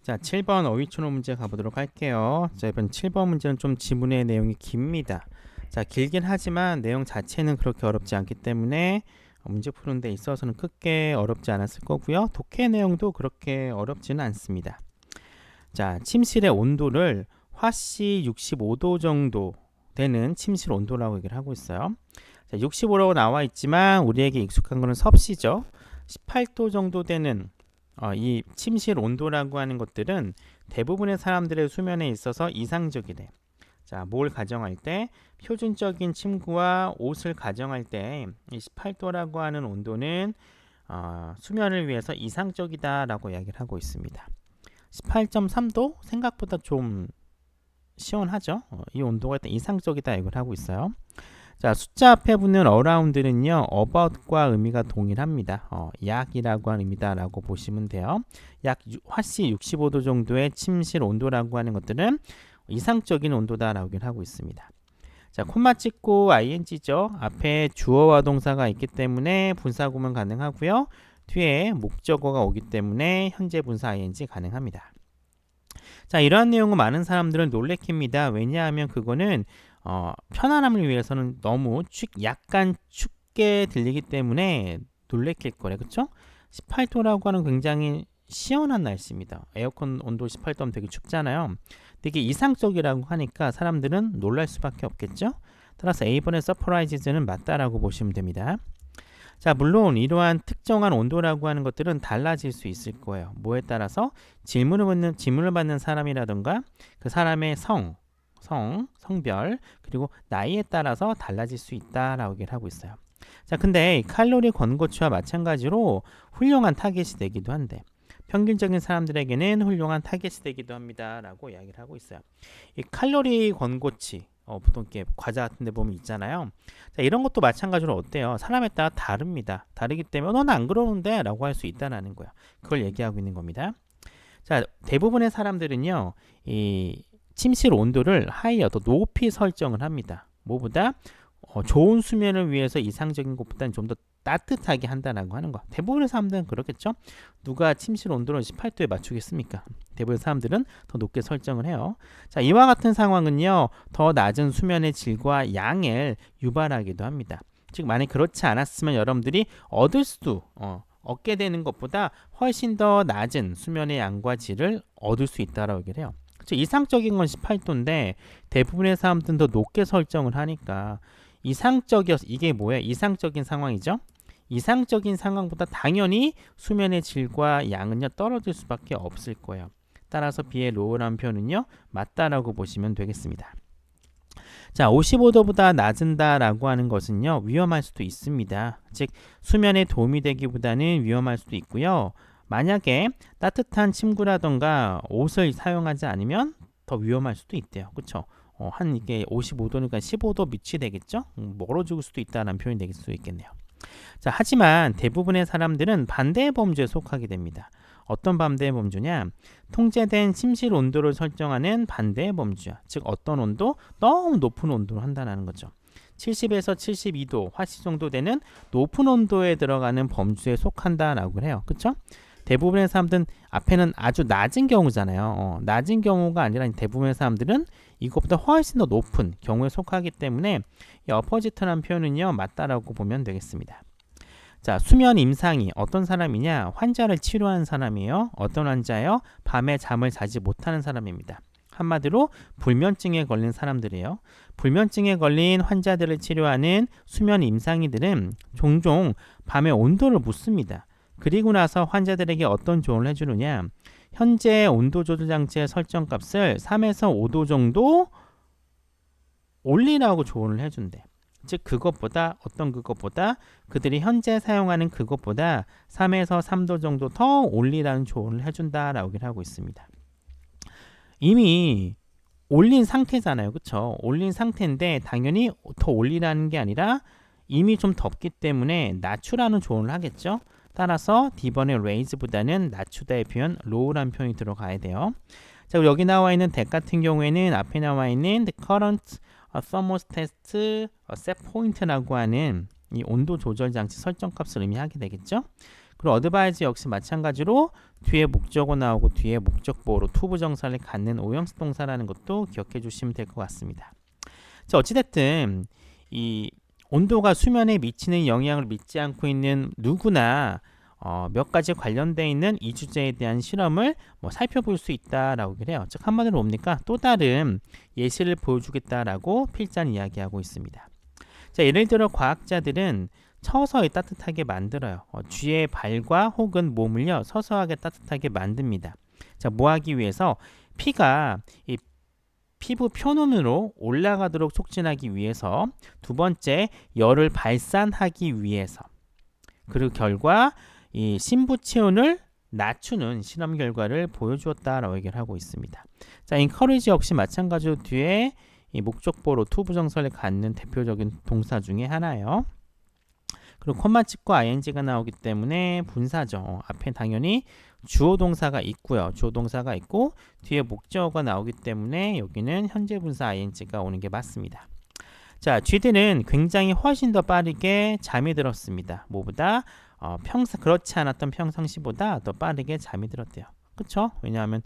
자, 7번 어휘초론 문제 가보도록 할게요. 자, 이번 7번 문제는 좀 지문의 내용이 깁니다. 자, 길긴 하지만 내용 자체는 그렇게 어렵지 않기 때문에 문제 푸는 데 있어서는 크게 어렵지 않았을 거고요. 독해 내용도 그렇게 어렵지는 않습니다. 자, 침실의 온도를 화씨 65도 정도 되는 침실 온도라고 얘기를 하고 있어요. 자, 65라고 나와 있지만 우리에게 익숙한 거는 섭씨죠. 18도 정도 되는 이 침실 온도라고 하는 것들은 대부분의 사람들의 수면에 있어서 이상적이래. 자, 뭘 가정할 때 표준적인 침구와 옷을 가정할 때 이 18도라고 하는 온도는 수면을 위해서 이상적이다라고 이야기를 하고 있습니다. 18.3도 생각보다 좀 시원하죠. 이 온도가 일단 이상적이다 이걸 하고 있어요. 자, 숫자 앞에 붙는 around는요 about과 의미가 동일합니다. 약이라고 하는 의미다라고 보시면 돼요. 약 화씨 65도 정도의 침실 온도라고 하는 것들은 이상적인 온도다라고 하고 있습니다. 자, 콤마 찍고 ing죠. 앞에 주어와 동사가 있기 때문에 분사 구문 가능하고요. 뒤에 목적어가 오기 때문에 현재 분사 ing 가능합니다. 자, 이러한 내용은 많은 사람들을 놀래킵니다. 왜냐하면 그거는 편안함을 위해서는 너무 약간 춥게 들리기 때문에 놀래킬 거래. 그쵸? 18도라고 하는 굉장히 시원한 날씨입니다. 에어컨 온도 18도면 되게 춥잖아요. 되게 이상적이라고 하니까 사람들은 놀랄 수밖에 없겠죠? 따라서 A번의 서프라이즈는 맞다라고 보시면 됩니다. 자, 물론 이러한 특정한 온도라고 하는 것들은 달라질 수 있을 거예요. 뭐에 따라서 질문을 받는 사람이라든가 그 사람의 성별 그리고 나이에 따라서 달라질 수 있다라고 얘기를 하고 있어요. 자, 근데 칼로리 권고치와 마찬가지로 훌륭한 타겟이 되기도 한데 평균적인 사람들에게는 훌륭한 타겟이 되기도 합니다라고 이야기를 하고 있어요. 이 칼로리 권고치 보통 이렇게 과자 같은 데 보면 있잖아요. 자, 이런 것도 마찬가지로 어때요? 사람에 따라 다릅니다. 다르기 때문에 너는 안 그러는데 라고 할 수 있다는 거예요. 그걸 얘기하고 있는 겁니다. 자, 대부분의 사람들은요 이 침실 온도를 하이어 더 높이 설정을 합니다. 뭐보다 좋은 수면을 위해서 이상적인 것보다는 좀 더 따뜻하게 한다라고 하는 거. 대부분의 사람들은 그렇겠죠. 누가 침실 온도를 18도에 맞추겠습니까? 대부분의 사람들은 더 높게 설정을 해요. 자, 이와 같은 상황은요 더 낮은 수면의 질과 양을 유발하기도 합니다. 즉 만약 그렇지 않았으면 여러분들이 얻게 되는 것보다 훨씬 더 낮은 수면의 양과 질을 얻을 수 있다라고 얘기를 해요. 이상적인 건 18도인데 대부분의 사람들은 더 높게 설정을 하니까 이게 뭐예요? 이상적인 상황이죠. 이상적인 상황보다 당연히 수면의 질과 양은요 떨어질 수밖에 없을 거예요. 따라서 B의 low라는 표현은요 맞다라고 보시면 되겠습니다. 자, 55도보다 낮은다라고 하는 것은요 위험할 수도 있습니다. 즉 수면에 도움이 되기보다는 위험할 수도 있고요. 만약에 따뜻한 침구라던가 옷을 사용하지 않으면 더 위험할 수도 있대요. 그렇죠? 한 이게 55도니까 15도 밑이 되겠죠? 멀어 죽을 수도 있다는 표현이 될 수 있겠네요. 자, 하지만 대부분의 사람들은 반대의 범주에 속하게 됩니다. 어떤 반대의 범주냐? 통제된 침실 온도를 설정하는 반대의 범주야. 즉 어떤 온도? 너무 높은 온도로 한다는 거죠. 70에서 72도 화씨 정도 되는 높은 온도에 들어가는 범주에 속한다라고 해요. 그렇죠? 대부분의 사람들은 앞에는 아주 낮은 경우잖아요. 낮은 경우가 아니라 대부분의 사람들은 이것보다 훨씬 더 높은 경우에 속하기 때문에 이 어퍼지트라는 표현은요 맞다라고 보면 되겠습니다. 자, 수면 임상이 어떤 사람이냐? 환자를 치료하는 사람이에요. 어떤 환자예요? 밤에 잠을 자지 못하는 사람입니다. 한마디로 불면증에 걸린 사람들이에요. 불면증에 걸린 환자들을 치료하는 수면 임상의들은 종종 밤에 온도를 묻습니다. 그리고 나서 환자들에게 어떤 조언을 해주느냐? 현재 온도 조절 장치의 설정값을 3에서 5도 정도 올리라고 조언을 해준대. 즉 그것보다 그들이 현재 사용하는 그것보다 3에서 3도 정도 더 올리라는 조언을 해준다라고 하고 있습니다. 이미 올린 상태잖아요. 그쵸? 올린 상태인데 당연히 더 올리라는 게 아니라 이미 좀 덥기 때문에 낮추라는 조언을 하겠죠. 따라서 D번의 raise보다는 낮추다의 표현 low라는 표현이 들어가야 돼요. 자, 여기 나와 있는 that 같은 경우에는 앞에 나와 있는 the current thermostat set point라고 하는 이 온도 조절 장치 설정 값을 의미하게 되겠죠. 그리고 어드바이즈 역시 마찬가지로 뒤에 목적어 나오고 뒤에 목적보호로 to 부정사를 갖는 오형식 동사라는 것도 기억해 주시면 될 것 같습니다. 자, 어찌됐든 이 온도가 수면에 미치는 영향을 믿지 않고 있는 누구나 몇 가지 관련되어 있는 이 주제에 대한 실험을 살펴볼 수 있다라고 그래요. 즉 한마디로 뭡니까? 또 다른 예시를 보여주겠다라고 필자는 이야기하고 있습니다. 자, 예를 들어 과학자들은 서서히 따뜻하게 만들어요. 쥐의 발과 혹은 몸을요 서서하게 따뜻하게 만듭니다. 자, 뭐 하기 위해서 피가 이 피부 표면으로 올라가도록 촉진하기 위해서, 두 번째 열을 발산하기 위해서, 그리고 결과 이 심부 체온을 낮추는 실험 결과를 보여주었다라고 얘기를 하고 있습니다. 자, encourage 역시 마찬가지로 뒤에 이 목적보로 to 부정사를 갖는 대표적인 동사 중에 하나예요. 그리고 콤마 찍고 ing가 나오기 때문에 분사죠. 앞에 당연히 주어 동사가 있고요. 주어 동사가 있고 뒤에 목적어가 나오기 때문에 여기는 현재 분사 ing가 오는 게 맞습니다. 자, 쥐들은 굉장히 훨씬 더 빠르게 잠이 들었습니다. 뭐보다 그렇지 않았던 평상시보다 더 빠르게 잠이 들었대요. 그렇죠? 왜냐하면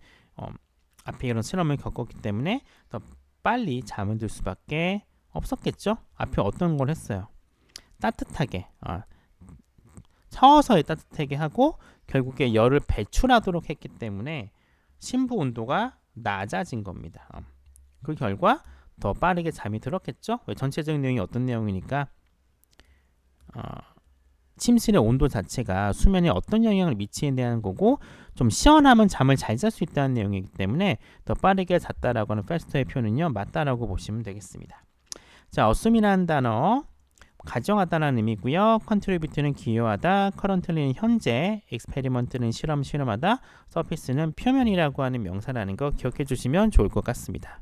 앞에 이런 실험을 겪었기 때문에 더 빨리 잠을 들 수밖에 없었겠죠. 앞에 어떤 걸 했어요? 따뜻하게 서서히 따뜻하게 하고 결국에 열을 배출하도록 했기 때문에 심부 온도가 낮아진 겁니다. 그 결과 더 빠르게 잠이 들었겠죠. 왜? 전체적인 내용이 어떤 내용이니까 침실의 온도 자체가 수면에 어떤 영향을 미치는 대한 거고, 좀 시원하면 잠을 잘 잘 수 있다는 내용이기 때문에 더 빠르게 잤다라고 하는 faster의 표현은요 맞다라고 보시면 되겠습니다. 자, assume이라는 단어 가정하다라는 의미고요. contribute는 기여하다, currently는 현재, experiment는 실험하다, surface는 표면이라고 하는 명사라는 거 기억해 주시면 좋을 것 같습니다.